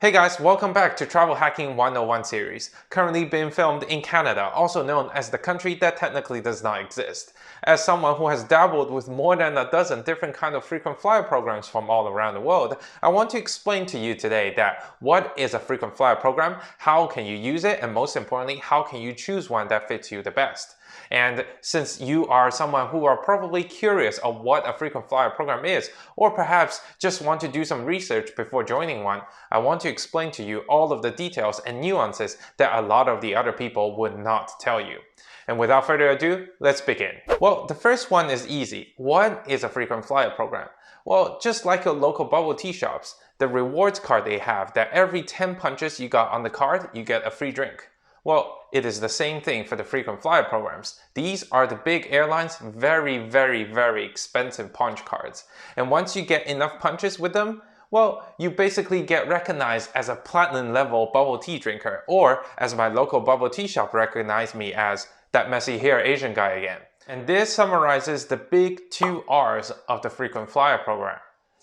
Hey guys, welcome back to Travel Hacking 101 series, currently being filmed in Canada, also known as the country that technically does not exist. As someone who has dabbled with more than a dozen different kind of frequent flyer programs from all around the world, I want to explain to you today that what is a frequent flyer program, how can you use it, and most importantly, how can you choose one that fits you the best. And since you are someone who are probably curious of what a frequent flyer program is, or perhaps just want to do some research before joining one, I want to explain to you all of the details and nuances that a lot of the other people would not tell you. And without further ado, let's begin. Well, the first one is easy. What is a frequent flyer program? Well, just like your local bubble tea shops, the rewards card they have that every 10 punches you got on the card, you get a free drink. Well, it is the same thing for the frequent flyer programs. These are the big airlines' very expensive punch cards. And once you get enough punches with them, well, you basically get recognized as a platinum level bubble tea drinker, or as my local bubble tea shop recognized me as that messy hair Asian guy again. And this summarizes the big 2 R's of the frequent flyer program.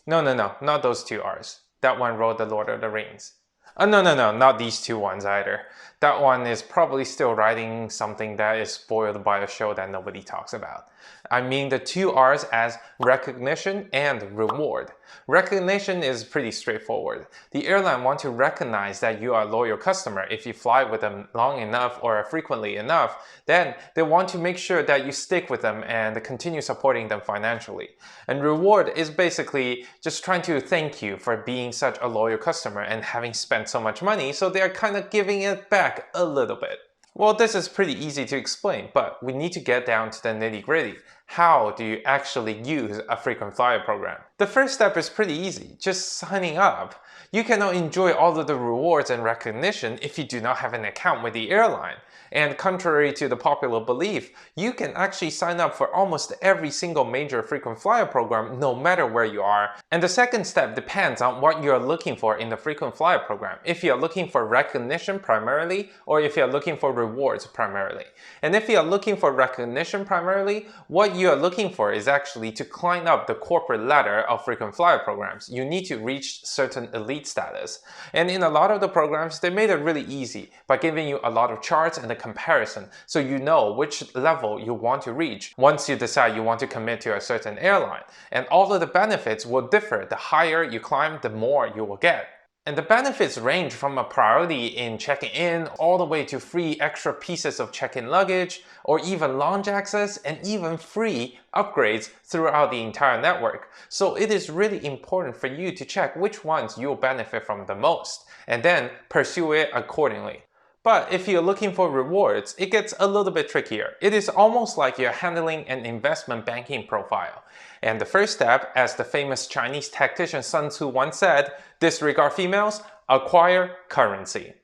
No, not those 2 R's. That one wrote the Lord of the Rings. No, not these 2 ones either. That one is probably still writing something that is spoiled by a show that nobody talks about. I mean the 2 R's as recognition and reward. Recognition is pretty straightforward. The airline wants to recognize that you are a loyal customer. If you fly with them long enough or frequently enough, then they want to make sure that you stick with them and continue supporting them financially. And reward is basically just trying to thank you for being such a loyal customer and having spent so much money, so they're kind of giving it back a little bit. Well, this is pretty easy to explain, but we need to get down to the nitty-gritty. How do you actually use a frequent flyer program? The first step is pretty easy, just signing up. You cannot enjoy all of the rewards and recognition if you do not have an account with the airline. And contrary to the popular belief, you can actually sign up for almost every single major frequent flyer program no matter where you are. And the second step depends on what you're looking for in the frequent flyer program. If you're looking for recognition primarily, or if you're looking for rewards primarily. And if you're looking for recognition primarily, what you're looking for is actually to climb up the corporate ladder of frequent flyer programs. You need to reach certain elite status. And in a lot of the programs, they made it really easy by giving you a lot of charts and a comparison, so you know which level you want to reach once you decide you want to commit to a certain airline. And all of the benefits will differ. The higher you climb, the more you will get. And the benefits range from a priority in checking in all the way to free extra pieces of check-in luggage, or even lounge access, and even free upgrades throughout the entire network. So it is really important for you to check which ones you'll benefit from the most, and then pursue it accordingly. But if you're looking for rewards, it gets a little bit trickier. It is almost like you're handling an investment banking profile. And the first step, as the famous Chinese tactician Sun Tzu once said, disregard females, acquire currency.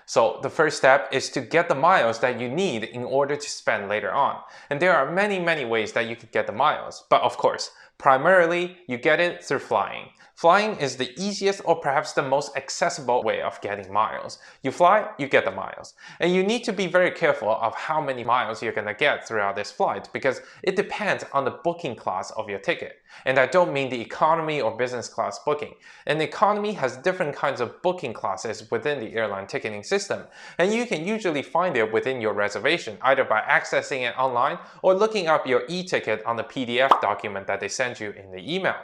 So the first step is to get the miles that you need in order to spend later on. And there are many ways that you could get the miles. But of course, primarily you get it through flying. Flying is the easiest or perhaps the most accessible way of getting miles. You fly, you get the miles. And you need to be very careful of how many miles you're going to get throughout this flight, because it depends on the booking class of your ticket. And I don't mean the economy or business class booking. An economy has different kinds of booking classes within the airline ticketing system. And you can usually find it within your reservation, either by accessing it online or looking up your e-ticket on the PDF document that they send you in the email.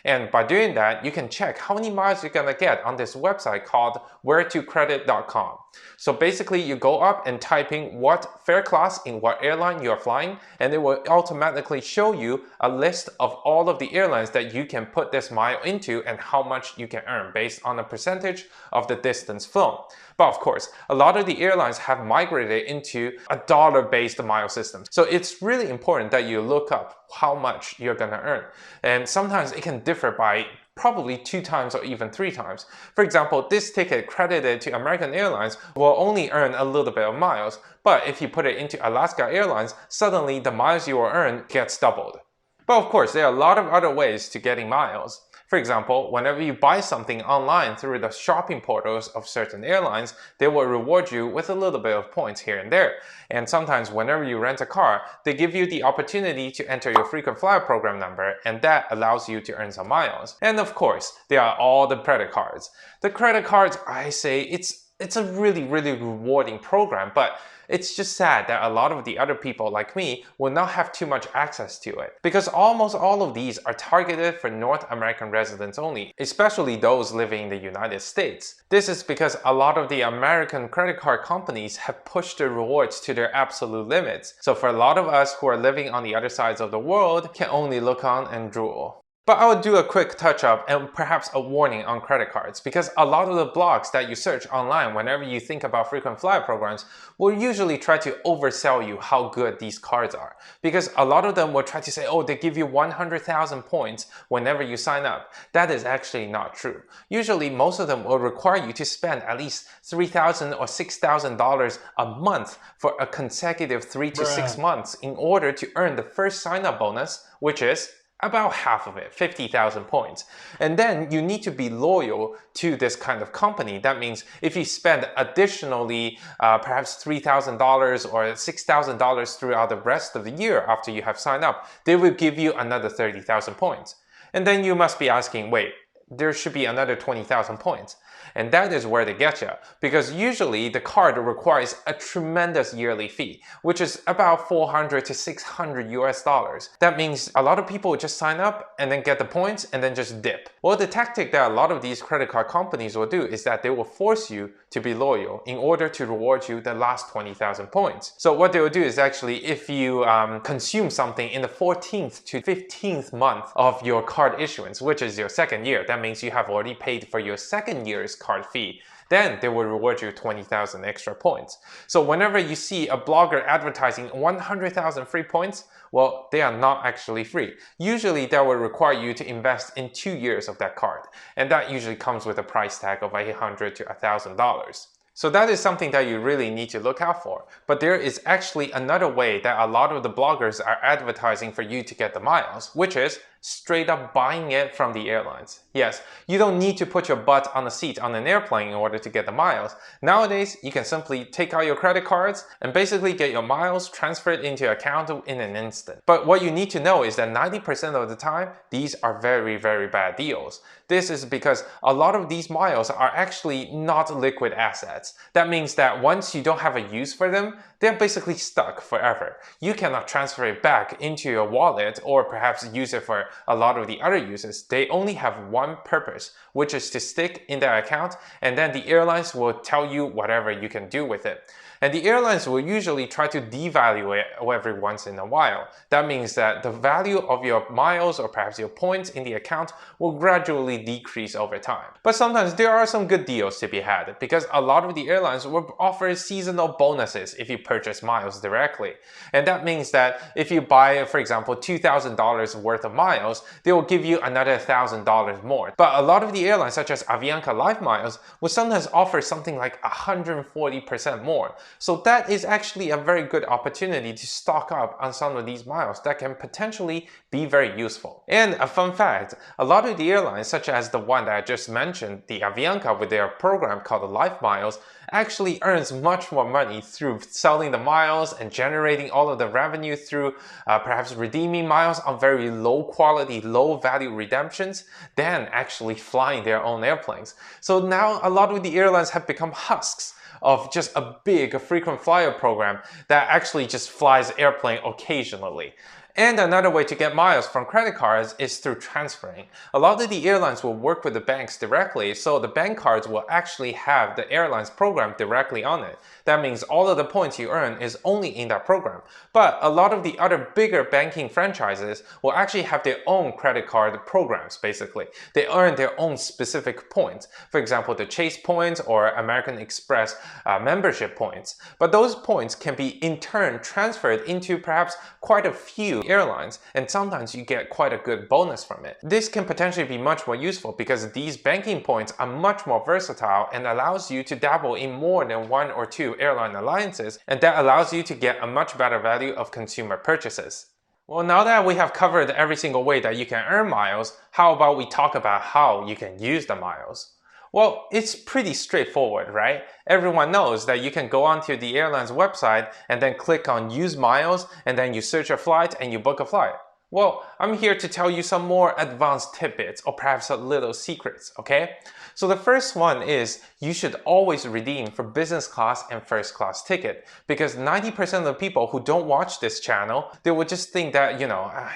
And by doing that, you can check how many miles you're gonna get on this website called wheretocredit.com. So basically, you go up and type in what fare class in what airline you're flying, and it will automatically show you a list of all of the airlines that you can put this mile into and how much you can earn based on a percentage of the distance flown. But of course, a lot of the airlines have migrated into a dollar-based mile system. So it's really important that you look up how much you're gonna earn. And sometimes it can differ by probably 2 times or even 3 times. For example, this ticket credited to American Airlines will only earn a little bit of miles, but if you put it into Alaska Airlines, suddenly the miles you will earn gets doubled. But of course, there are a lot of other ways to getting miles. For example, whenever you buy something online through the shopping portals of certain airlines, they will reward you with a little bit of points here and there. And sometimes whenever you rent a car, they give you the opportunity to enter your frequent flyer program number, and that allows you to earn some miles. And of course, there are all the credit cards. The credit cards, I say, it's a really rewarding program, but it's just sad that a lot of the other people like me will not have too much access to it, because almost all of these are targeted for North American residents only, especially those living in the United States. This is because a lot of the American credit card companies have pushed their rewards to their absolute limits. So for a lot of us who are living on the other sides of the world, can only look on and drool. But I would do a quick touch-up and perhaps a warning on credit cards, because a lot of the blogs that you search online whenever you think about frequent flyer programs will usually try to oversell you how good these cards are. Because a lot of them will try to say, oh, they give you 100,000 points whenever you sign up. That is actually not true. Usually, most of them will require you to spend at least $3,000 or $6,000 a month for a consecutive 3 to 6 months in order to earn the first sign-up bonus, which is about half of it, 50,000 points. And then you need to be loyal to this kind of company. That means if you spend additionally perhaps $3,000 or $6,000 throughout the rest of the year after you have signed up, they will give you another 30,000 points. And then you must be asking, wait, there should be another 20,000 points. And that is where they get you, because usually the card requires a tremendous yearly fee, which is about $400 to $600 US. That means a lot of people just sign up and then get the points and then just dip. Well, the tactic that a lot of these credit card companies will do is that they will force you to be loyal in order to reward you the last 20,000 points. So what they will do is actually, if you consume something in the 14th to 15th month of your card issuance, which is your second year, that means you have already paid for your second year's card fee, then they will reward you 20,000 extra points. So whenever you see a blogger advertising 100,000 free points, well, they are not actually free. Usually that will require you to invest in 2 years of that card, and that usually comes with a price tag of $800 to $1,000. So that is something that you really need to look out for. But there is actually another way that a lot of the bloggers are advertising for you to get the miles, which is straight up buying it from the airlines. Yes, you don't need to put your butt on a seat on an airplane in order to get the miles. Nowadays, you can simply take out your credit cards and basically get your miles transferred into your account in an instant. But what you need to know is that 90% of the time, these are very bad deals. This is because a lot of these miles are actually not liquid assets. That means that once you don't have a use for them, they're basically stuck forever. You cannot transfer it back into your wallet or perhaps use it for a lot of the other uses. They only have one purpose, which is to stick in their account, and then the airlines will tell you whatever you can do with it. And the airlines will usually try to devalue it every once in a while. That means that the value of your miles or perhaps your points in the account will gradually decrease over time. But sometimes there are some good deals to be had, because a lot of the airlines will offer seasonal bonuses if you purchase miles directly. And that means that if you buy, for example, $2,000 worth of miles, they will give you another $1,000 more. But a lot of the airlines, such as Avianca Life Miles, will sometimes offer something like 140% more. So that is actually a very good opportunity to stock up on some of these miles that can potentially be very useful. And a fun fact, a lot of the airlines, such as the one that I just mentioned, the Avianca with their program called the Life Miles, actually earns much more money through selling the miles and generating all of the revenue through perhaps redeeming miles on very low quality, low value redemptions than actually flying their own airplanes. So now a lot of the airlines have become husks of just a big frequent flyer program that actually just flies airplane occasionally. And another way to get miles from credit cards is through transferring. A lot of the airlines will work with the banks directly, so the bank cards will actually have the airline's program directly on it. That means all of the points you earn is only in that program. But a lot of the other bigger banking franchises will actually have their own credit card programs, basically. They earn their own specific points. For example, the Chase points or American Express membership points. But those points can be in turn transferred into perhaps quite a few airlines, and sometimes you get quite a good bonus from it. This can potentially be much more useful because these banking points are much more versatile and allows you to dabble in more than 1 or 2 airline alliances, and that allows you to get a much better value of consumer purchases. Well, now that we have covered every single way that you can earn miles, how about we talk about how you can use the miles? Well, it's pretty straightforward, right? Everyone knows that you can go onto the airline's website and then click on Use Miles, and then you search a flight and you book a flight. Well, I'm here to tell you some more advanced tidbits or perhaps a little secrets, okay? So the first one is you should always redeem for business class and first class ticket, because 90% of the people who don't watch this channel, they would just think that,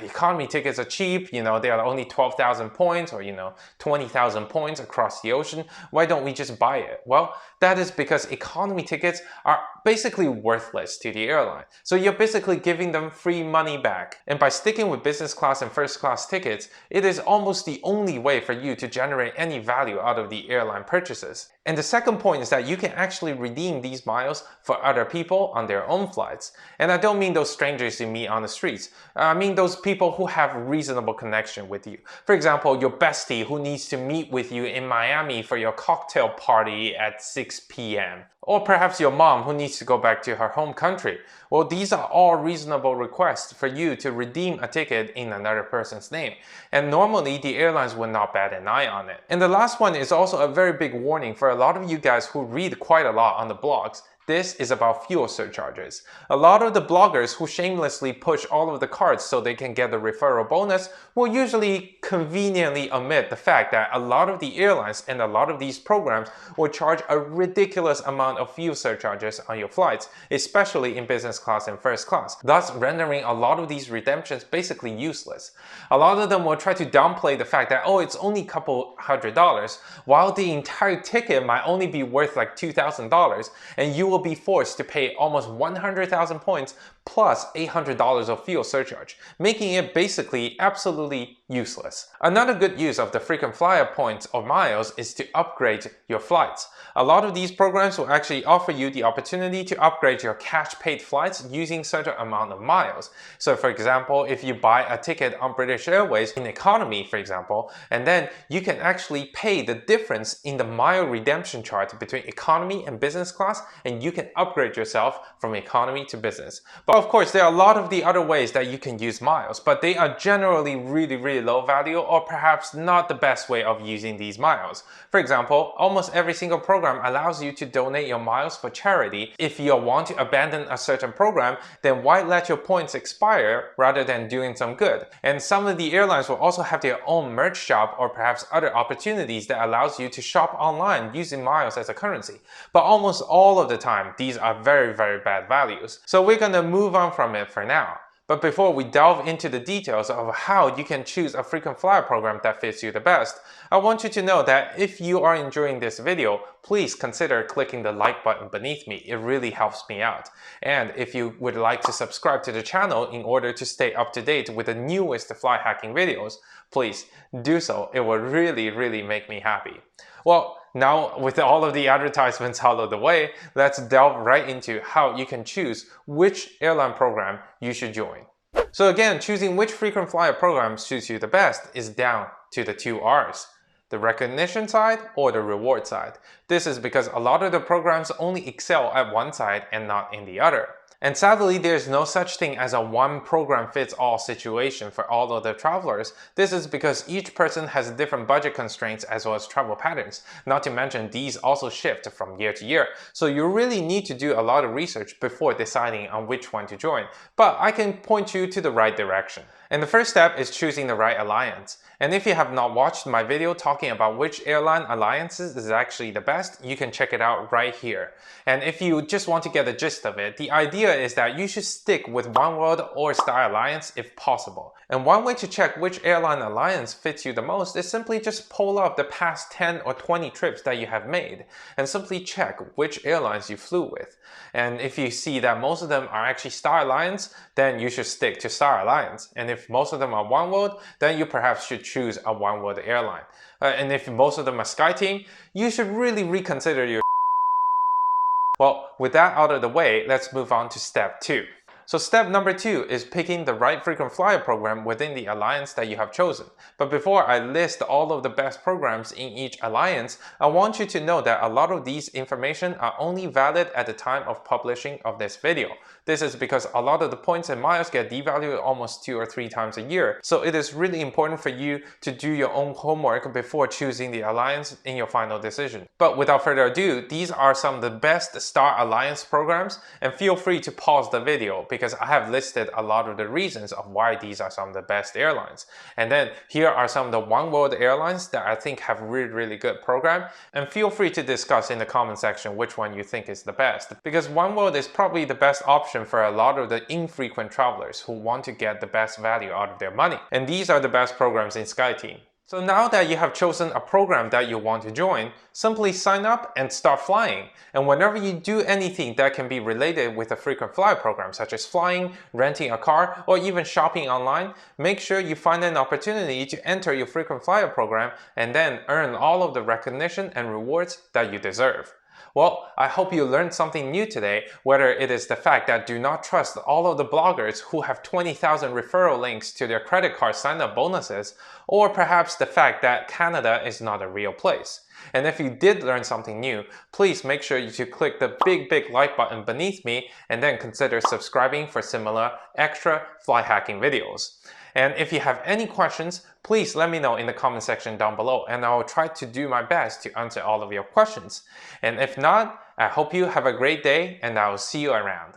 economy tickets are cheap, they are only 12,000 points or, 20,000 points across the ocean. Why don't we just buy it? Well, that is because economy tickets are basically worthless to the airline. So you're basically giving them free money back. And by sticking with business class and first class tickets, it is almost the only way for you to generate any value out of the airline purchases. And the second point is that you can actually redeem these miles for other people on their own flights. And I don't mean those strangers you meet on the streets. I mean those people who have reasonable connection with you. For example, your bestie who needs to meet with you in Miami for your cocktail party at 6 p.m. Or perhaps your mom who needs to go back to her home country. Well, these are all reasonable requests for you to redeem a ticket in another person's name. And normally the airlines would not bat an eye on it. And the last one is also a very big warning for a lot of you guys who read quite a lot on the blogs. This is about fuel surcharges. A lot of the bloggers who shamelessly push all of the cards so they can get the referral bonus will usually conveniently omit the fact that a lot of the airlines and a lot of these programs will charge a ridiculous amount of fuel surcharges on your flights, especially in business class and first class, thus rendering a lot of these redemptions basically useless. A lot of them will try to downplay the fact that, oh, it's only a couple $100, while the entire ticket might only be worth like $2,000, and you will be forced to pay almost 100,000 points plus $800 of fuel surcharge, making it basically absolutely useless. Another good use of the frequent flyer points or miles is to upgrade your flights. A lot of these programs will actually offer you the opportunity to upgrade your cash paid flights using certain amount of miles. So for example, if you buy a ticket on British Airways in economy, for example, and then you can actually pay the difference in the mile redemption chart between economy and business class, and you can upgrade yourself from economy to business. But of course, there are a lot of the other ways that you can use miles, but they are generally really low value or perhaps not the best way of using these miles. For example, almost every single program allows you to donate your miles for charity. If you want to abandon a certain program, then why let your points expire rather than doing some good? And some of the airlines will also have their own merch shop or perhaps other opportunities that allows you to shop online using miles as a currency. But almost all of the time, these are very bad values. So we're gonna move on from it for now. But before we delve into the details of how you can choose a frequent flyer program that fits you the best, I want you to know that if you are enjoying this video, please consider clicking the like button beneath me. It really helps me out. And if you would like to subscribe to the channel in order to stay up to date with the newest flight hacking videos, please do so. It will really make me happy. Well, now with all of the advertisements out of the way, let's delve right into how you can choose which airline program you should join. So again, choosing which frequent flyer program suits you the best is down to the two R's. The recognition side or the reward side. This is because a lot of the programs only excel at one side and not in the other. And sadly, there's no such thing as a one program fits all situation for all of the travelers. This is because each person has different budget constraints as well as travel patterns. Not to mention, these also shift from year to year. So you really need to do a lot of research before deciding on which one to join. But I can point you to the right direction. And the first step is choosing the right alliance. And if you have not watched my video talking about which airline alliances is actually the best, you can check it out right here. And if you just want to get the gist of it, the idea is that you should stick with Oneworld or Star Alliance if possible. And one way to check which airline alliance fits you the most is simply just pull up the past 10 or 20 trips that you have made and simply check which airlines you flew with. And if you see that most of them are actually Star Alliance, then you should stick to Star Alliance. And if most of them are Oneworld, then you perhaps should choose a Oneworld airline. And if most of them are SkyTeam, you should really reconsider your. Well, with that out of the way, let's move on to step 2. So step number 2 is picking the right frequent flyer program within the alliance that you have chosen. But before I list all of the best programs in each alliance, I want you to know that a lot of these information are only valid at the time of publishing of this video. This is because a lot of the points and miles get devalued almost 2 or 3 times a year, so it is really important for you to do your own homework before choosing the alliance in your final decision. But without further ado, these are some of the best Star Alliance programs, and feel free to pause the video because I have listed a lot of the reasons of why these are some of the best airlines. And then here are some of the oneworld airlines that I think have really good program, and feel free to discuss in the comment section which one you think is the best, because oneworld is probably the best option for a lot of the infrequent travelers who want to get the best value out of their money. And these are the best programs in SkyTeam. So now that you have chosen a program that you want to join, simply sign up and start flying. And whenever you do anything that can be related with a frequent flyer program, such as flying, renting a car, or even shopping online, make sure you find an opportunity to enter your frequent flyer program and then earn all of the recognition and rewards that you deserve. Well, I hope you learned something new today, whether it is the fact that do not trust all of the bloggers who have 20,000 referral links to their credit card sign-up bonuses, or perhaps the fact that Canada is not a real place. And if you did learn something new, please make sure you to click the big like button beneath me and then consider subscribing for similar extra fly hacking videos. And if you have any questions, please let me know in the comment section down below and I will try to do my best to answer all of your questions. And if not, I hope you have a great day and I will see you around.